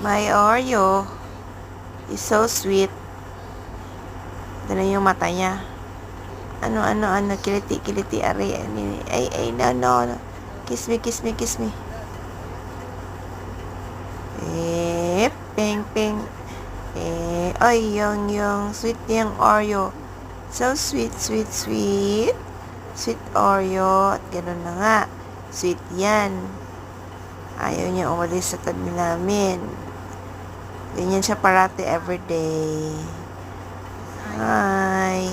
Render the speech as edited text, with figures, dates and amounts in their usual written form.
My Oreo is so sweet. Ito na yung mata niya. Ano, kiliti, ari. Ay, no. Kiss me. Ping. Ay, yung sweet niyang Oreo. So sweet. Sweet Oreo. At gano'n na nga. Sweet yan. Ayaw niya umalis sa tabi namin. Ganyan siya parati everyday. Hi.